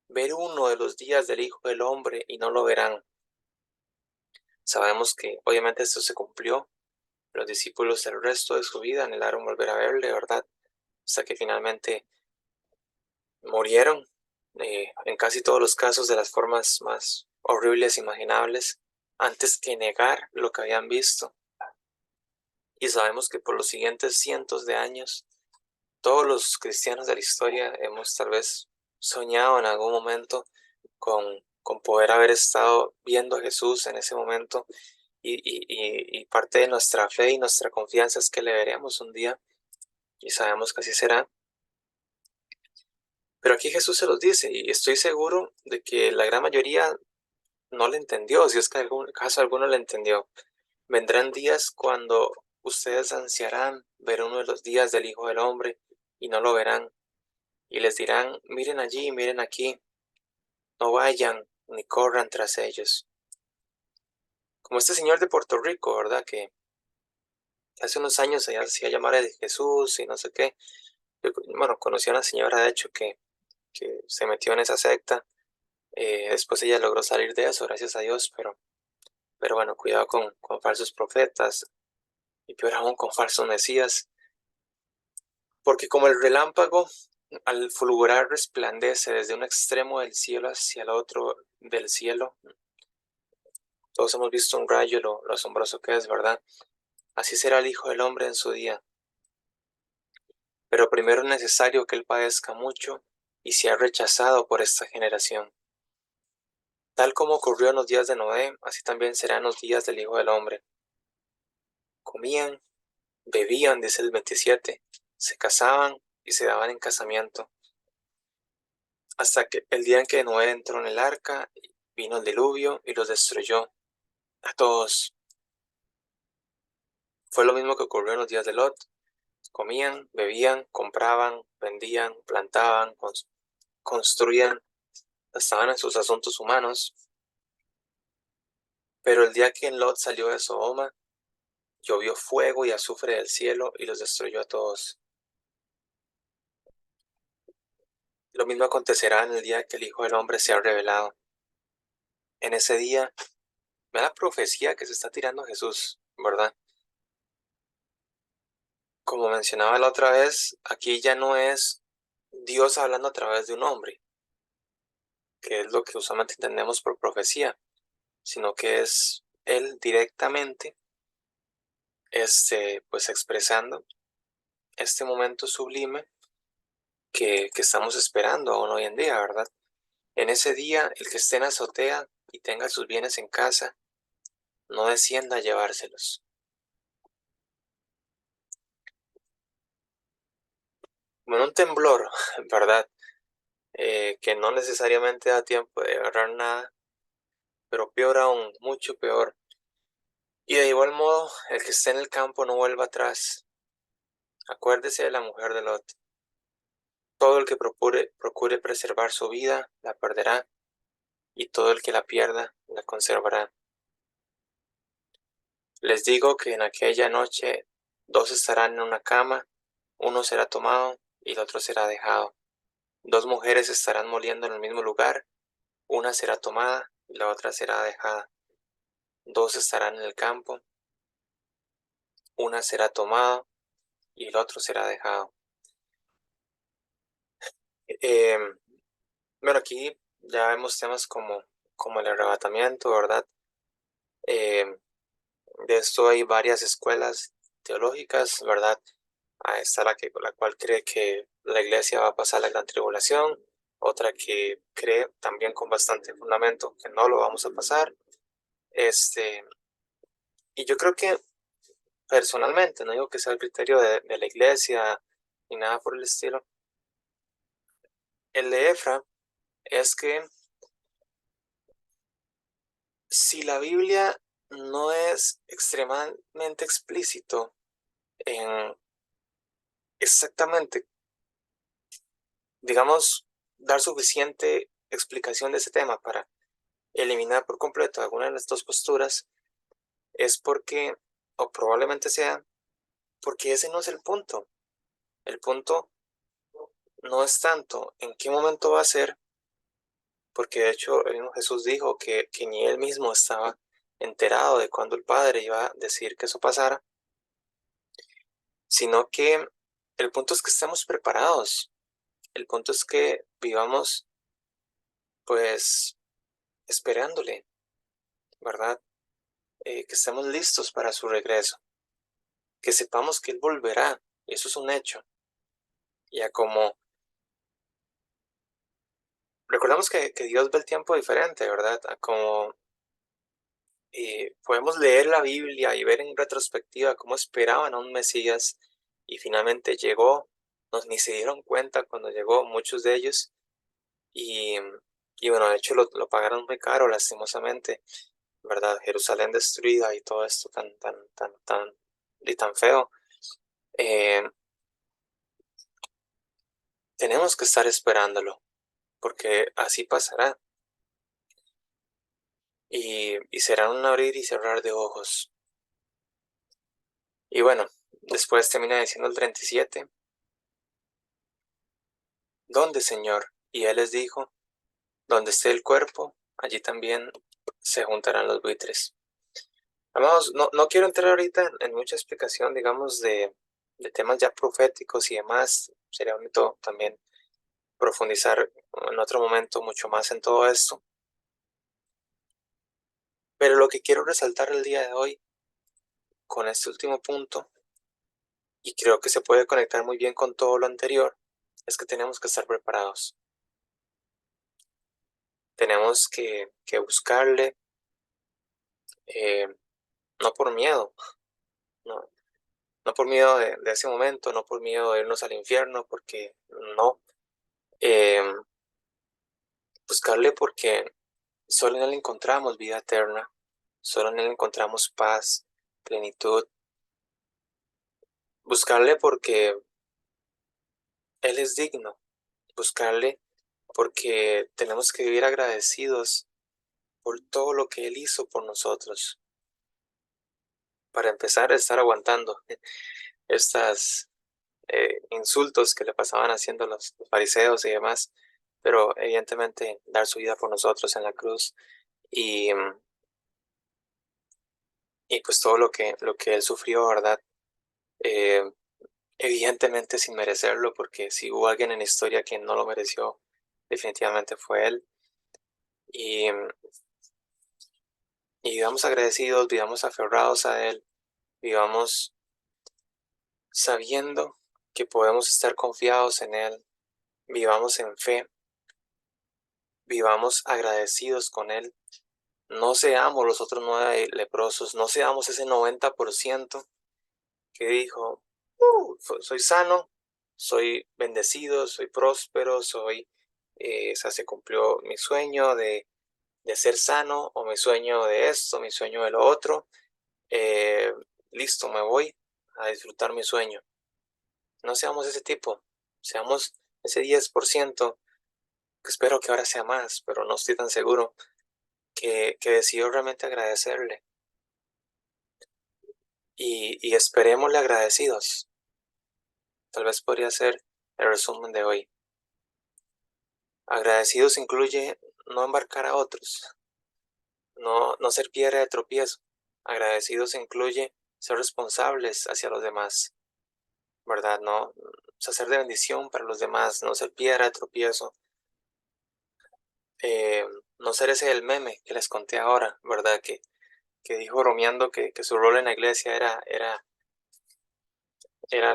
ver uno de los días del Hijo del Hombre y no lo verán. Sabemos que obviamente esto se cumplió. Los discípulos el resto de su vida anhelaron volver a verle, ¿verdad? Hasta que finalmente murieron, en casi todos los casos de las formas más horribles imaginables, antes que negar lo que habían visto. Y sabemos que por los siguientes cientos de años, todos los cristianos de la historia hemos tal vez soñado en algún momento con poder haber estado viendo a Jesús en ese momento, y parte de nuestra fe y nuestra confianza es que le veremos un día, y sabemos que así será. Pero aquí Jesús se los dice, y estoy seguro de que la gran mayoría no le entendió, si es que en algún caso alguno le entendió. Vendrán días cuando ustedes ansiarán ver uno de los días del Hijo del Hombre y no lo verán, y les dirán, miren allí, miren aquí, no vayan ni corran tras ellos. Como este señor de Puerto Rico, ¿verdad? Que hace unos años se hacía llamar de Jesús y no sé qué. Bueno, conocí a una señora, de hecho, que se metió en esa secta. Después ella logró salir de eso, gracias a Dios, pero bueno, cuidado con falsos profetas y peor aún con falsos mesías, porque como el relámpago al fulgurar resplandece desde un extremo del cielo hacia el otro del cielo. Todos hemos visto un rayo, lo asombroso que es, ¿verdad? Así será el Hijo del Hombre en su día. Pero primero es necesario que él padezca mucho y sea rechazado por esta generación. Tal como ocurrió en los días de Noé, así también serán los días del Hijo del Hombre. Comían, bebían, dice el 27, se casaban y se daban en casamiento. Hasta que el día en que Noé entró en el arca, vino el diluvio y los destruyó a todos. Fue lo mismo que ocurrió en los días de Lot. Comían, bebían, compraban, vendían, plantaban, construían, estaban en sus asuntos humanos. Pero el día que Lot salió de Sodoma, llovió fuego y azufre del cielo y los destruyó a todos. Lo mismo acontecerá en el día que el Hijo del Hombre sea revelado. En ese día, ve la profecía que se está tirando Jesús, ¿verdad? Como mencionaba la otra vez, aquí ya no es Dios hablando a través de un hombre, que es lo que usualmente entendemos por profecía, sino que es Él directamente, pues expresando este momento sublime que estamos esperando aún hoy en día, ¿verdad? En ese día, el que esté en azotea y tenga sus bienes en casa, no descienda a llevárselos. Bueno, un temblor, ¿verdad? Que no necesariamente da tiempo de agarrar nada, pero peor aún, mucho peor. Y de igual modo, el que esté en el campo no vuelva atrás. Acuérdese de la mujer de Lot. Todo el que procure preservar su vida, la perderá, y todo el que la pierda, la conservará. Les digo que en aquella noche 2 estarán en una cama, uno será tomado y el otro será dejado. 2 mujeres estarán moliendo en el mismo lugar, una será tomada y la otra será dejada. 2 estarán en el campo, una será tomada y el otro será dejado. Bueno, aquí ya vemos temas como el arrebatamiento, ¿verdad? De esto hay varias escuelas teológicas, ¿verdad? Está la cual cree que la iglesia va a pasar la gran tribulación, otra que cree también con bastante fundamento que no lo vamos a pasar. Y yo creo que personalmente, no digo que sea el criterio de la iglesia ni nada por el estilo, el de Efra es que si la Biblia no es extremadamente explícito en exactamente, digamos, dar suficiente explicación de ese tema para eliminar por completo alguna de las dos posturas, es porque, o probablemente sea, porque ese no es el punto. El punto no es tanto en qué momento va a ser, porque de hecho el mismo Jesús dijo que ni él mismo estaba enterado de cuándo el Padre iba a decir que eso pasara, sino que el punto es que estemos preparados. El punto es que vivamos pues esperándole, ¿verdad? Que estemos listos para su regreso, que sepamos que Él volverá, y eso es un hecho. Ya como recordamos que Dios ve el tiempo diferente, ¿verdad? A como podemos leer la Biblia y ver en retrospectiva cómo esperaban a un Mesías y finalmente llegó, ni se dieron cuenta cuando llegó muchos de ellos y, y bueno, de hecho lo pagaron muy caro lastimosamente, ¿verdad? Jerusalén destruida y todo esto tan feo. Eh, Tenemos que estar esperándolo, porque así pasará. Y será un abrir y cerrar de ojos. Y bueno, después termina diciendo el 37, ¿dónde, Señor? Y él les dijo, donde esté el cuerpo, allí también se juntarán los buitres. Amados, no quiero entrar ahorita en mucha explicación, digamos, de temas ya proféticos y demás. Sería bonito también profundizar en otro momento mucho más en todo esto. Pero lo que quiero resaltar el día de hoy con este último punto, y creo que se puede conectar muy bien con todo lo anterior, es que tenemos que estar preparados. Tenemos que buscarle, eh, no por miedo, no, no por miedo de ese momento, no por miedo de irnos al infierno, porque no. Eh, Buscarle porque solo en Él encontramos vida eterna, solo en Él encontramos paz, plenitud. Buscarle porque Él es digno, buscarle porque tenemos que vivir agradecidos por todo lo que Él hizo por nosotros. Para empezar a estar aguantando estas insultos que le pasaban haciendo los fariseos y demás, pero evidentemente dar su vida por nosotros en la cruz y, y pues todo lo que Él sufrió, ¿verdad? Eh, Evidentemente sin merecerlo, porque si hubo alguien en la historia que no lo mereció, definitivamente fue Él. Y, y vivamos agradecidos, vivamos aferrados a Él, vivamos sabiendo que podemos estar confiados en Él, vivamos en fe, vivamos agradecidos con Él. No seamos los otros 9 leprosos, no seamos ese 90% que dijo, soy sano, soy bendecido, soy próspero, se cumplió mi sueño de ser sano, o mi sueño de esto, mi sueño de lo otro. Listo, me voy a disfrutar mi sueño. No seamos ese tipo, seamos ese 10%, que espero que ahora sea más, pero no estoy tan seguro, que decidió realmente agradecerle. Y esperémosle agradecidos. Tal vez podría ser el resumen de hoy. Agradecidos incluye no embarcar a otros, no ser piedra de tropiezo. Agradecidos incluye ser responsables hacia los demás, ¿verdad? No ser de bendición para los demás, no ser piedra de tropiezo. No ser ese el meme que les conté ahora, ¿verdad? Que dijo bromeando que su rol en la iglesia era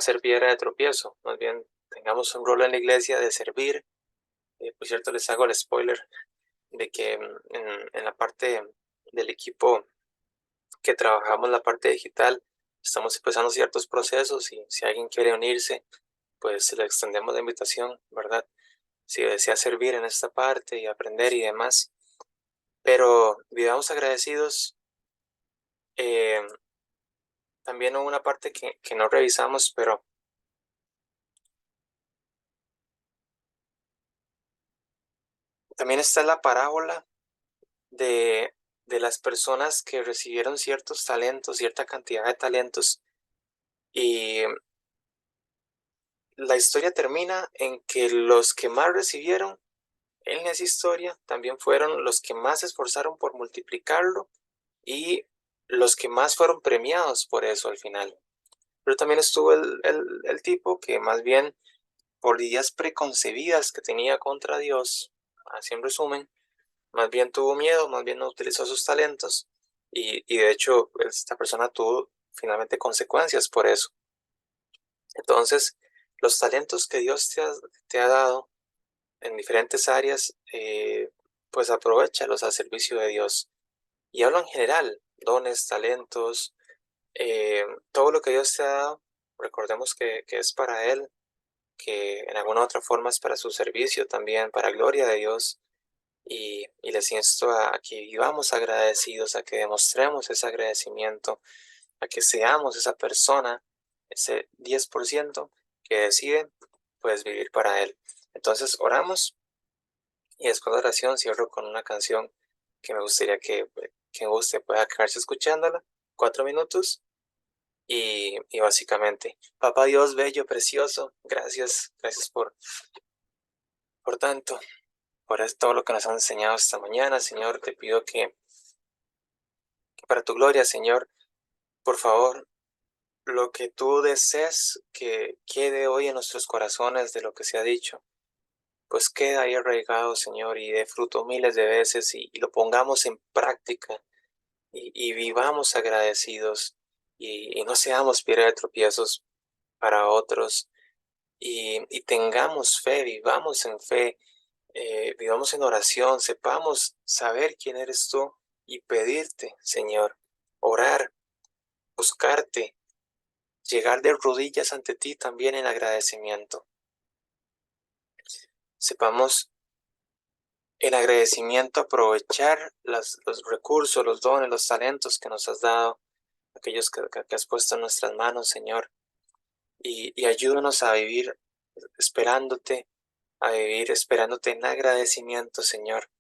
ser piedra de tropiezo. Más bien, tengamos un rol en la iglesia de servir. Por cierto, les hago el spoiler de que en la parte del equipo que trabajamos la parte digital, estamos empezando ciertos procesos, y si alguien quiere unirse, pues le extendemos la invitación, ¿verdad? Si desea servir en esta parte y aprender y demás. Pero vivamos agradecidos. También hubo una parte que no revisamos, pero también está la parábola de las personas que recibieron ciertos talentos, cierta cantidad de talentos, y la historia termina en que los que más recibieron en esa historia también fueron los que más se esforzaron por multiplicarlo, y los que más fueron premiados por eso al final. Pero también estuvo el tipo que, más bien por ideas preconcebidas que tenía contra Dios, así en resumen, más bien tuvo miedo, más bien no utilizó sus talentos, y de hecho esta persona tuvo finalmente consecuencias por eso. Entonces, los talentos que Dios te ha dado en diferentes áreas, pues aprovéchalos al servicio de Dios. Y hablo en general, dones, talentos, todo lo que Dios te ha dado, recordemos que es para Él, que en alguna otra forma es para su servicio también, para gloria de Dios. Y les insto a que vivamos agradecidos, a que demostremos ese agradecimiento, a que seamos esa persona, ese 10% que decide pues vivir para Él. Entonces oramos, y después de la oración cierro con una canción que me gustaría que usted pueda quedarse escuchándola, 4 minutos. Y básicamente, Papá Dios bello, precioso, gracias por tanto, todo lo que nos han enseñado esta mañana. Señor, te pido que para tu gloria, Señor, por favor, lo que tú desees que quede hoy en nuestros corazones de lo que se ha dicho, pues queda ahí arraigado, Señor, y dé fruto miles de veces, y lo pongamos en práctica, y vivamos agradecidos, y no seamos piedra de tropiezos para otros, y tengamos fe, vivamos en fe, vivamos en oración, sepamos saber quién eres tú y pedirte, Señor, orar, buscarte, llegar de rodillas ante ti también en agradecimiento. Sepamos en agradecimiento aprovechar los recursos, los dones, los talentos que nos has dado, aquellos que has puesto en nuestras manos, Señor, y ayúdanos a vivir esperándote, en agradecimiento, Señor.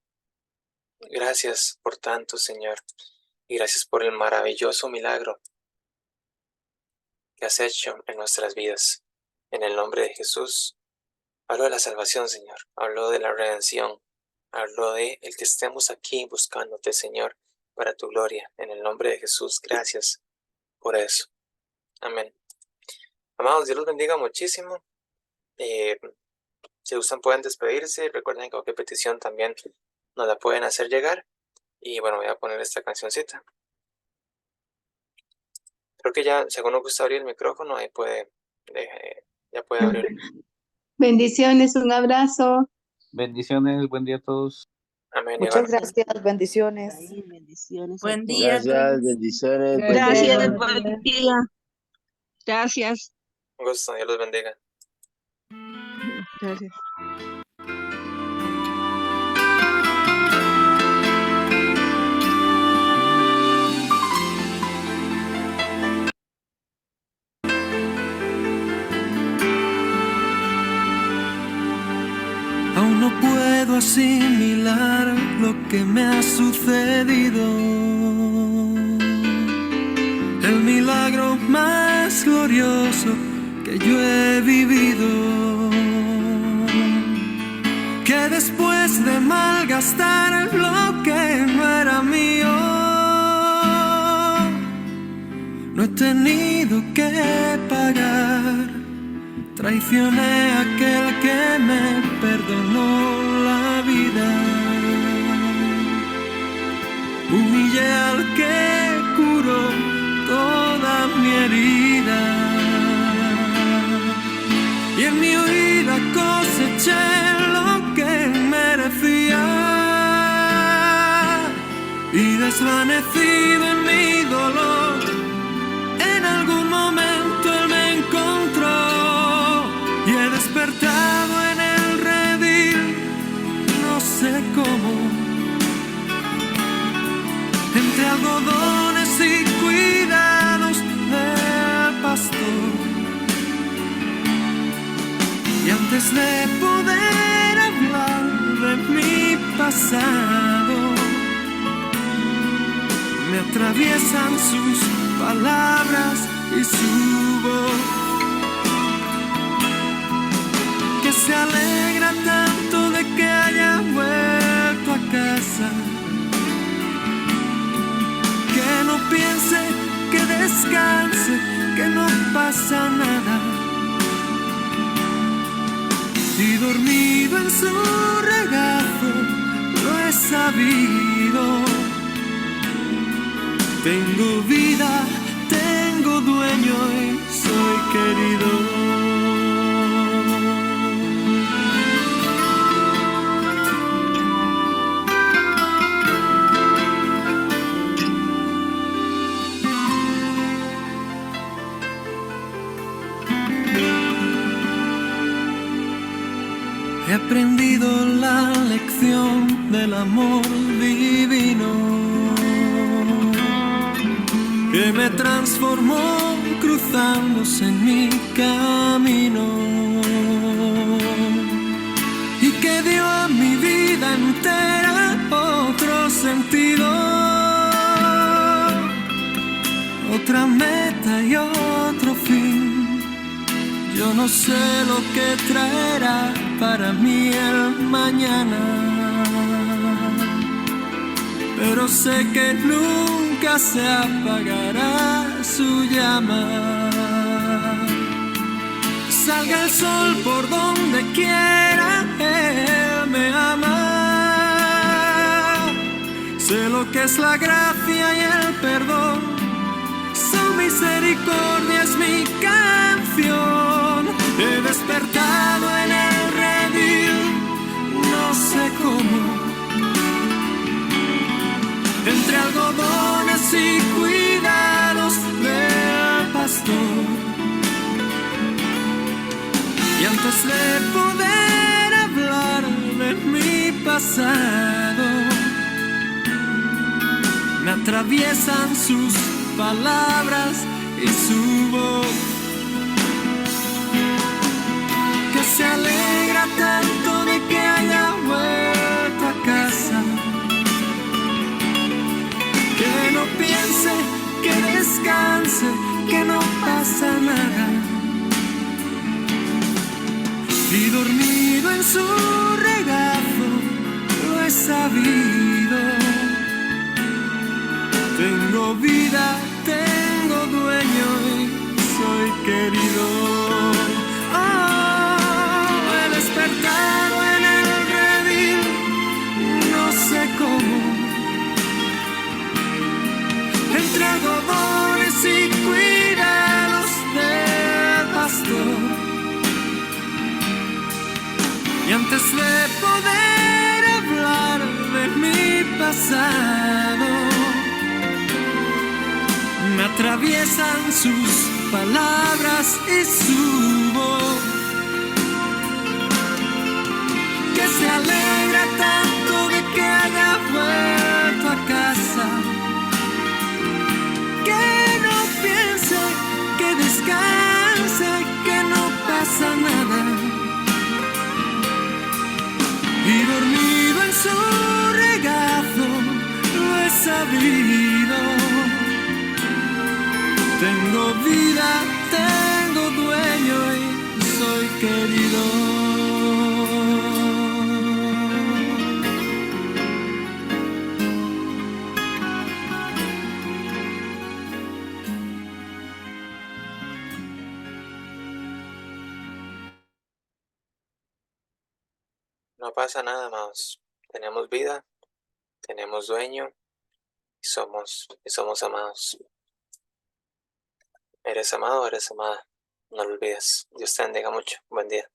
Gracias por tanto, Señor, y gracias por el maravilloso milagro que has hecho en nuestras vidas. En el nombre de Jesús, hablo de la salvación, Señor, hablo de la redención, hablo de el que estemos aquí buscándote, Señor, para tu gloria. En el nombre de Jesús, gracias por eso. Amén. Amados, Dios los bendiga muchísimo. Si gustan, pueden despedirse. Recuerden que cualquier petición también nos la pueden hacer llegar. Y bueno, voy a poner esta cancioncita. Creo que ya, si alguno gusta abrir el micrófono, ahí puede Ya puede abrir. Bendiciones, un abrazo. Bendiciones, buen día a todos. Amén. Muchas Igual. gracias, bendiciones. Bendiciones. Buen día. Gracias, bendiciones. buen Gracias, día. buen día. Gracias. Un gusto. Dios los bendiga. Gracias. Aún no puedo asimilar lo que me ha sucedido. El milagro más glorioso que yo he vivido. Que después de malgastar lo que no era mío, no he tenido que pagar. Traicioné a aquel que me perdonó la vida. Humillé al que curó toda mi herida. Y en mi huida coseché lo que merecía. Y desvanecido en mi dolor, en algún momento él me encontró. Y he despertado en el redil, no sé cómo, entre algodones y cuidados del pastor. Y antes de poder hablar de mi pasado, me atraviesan sus palabras y su voz, que se alegra tanto de que haya vuelto a casa, que no piense, que descanse, que no pasa nada. Y dormido en su regazo lo he sabido. Tengo vida, tengo dueño y soy querido. He aprendido la lección del amor divino, que me transformó cruzándose en mi camino, y que dio a mi vida entera otro sentido, otra meta y otro fin. Yo no sé lo que traerá para mí el mañana, pero sé que nunca se apagará su llama. Salga el sol por donde quiera, Él me ama. Sé lo que es la gracia y el perdón, su misericordia es mi canción. He despertado en el redil, no sé cómo, entre algodones y cuidados del pastor. Y antes de poder hablar de mi pasado, me atraviesan sus palabras y su voz, que se alegra tanto de que haya vuelto a casa, que no piense, que descanse, que no pasa nada. Y dormido en su regazo lo he sabido. Tengo vida, tengo dueño y soy querido. Oh, he despertado en el redil, no sé cómo, entre algodones y cuidados del pastor. Antes de poder hablar de mi pasado, me atraviesan sus palabras y su voz, que se alegra tanto de que haya vuelto a casa, que no piense, que descanse, que no pasa nada. Y dormido en su regazo lo he sabido. Tengo vida, tengo dueño y soy querido. No pasa nada, amados. Tenemos vida, tenemos dueño y somos amados. Eres amado, eres amada. No lo olvides. Dios te bendiga mucho. Buen día.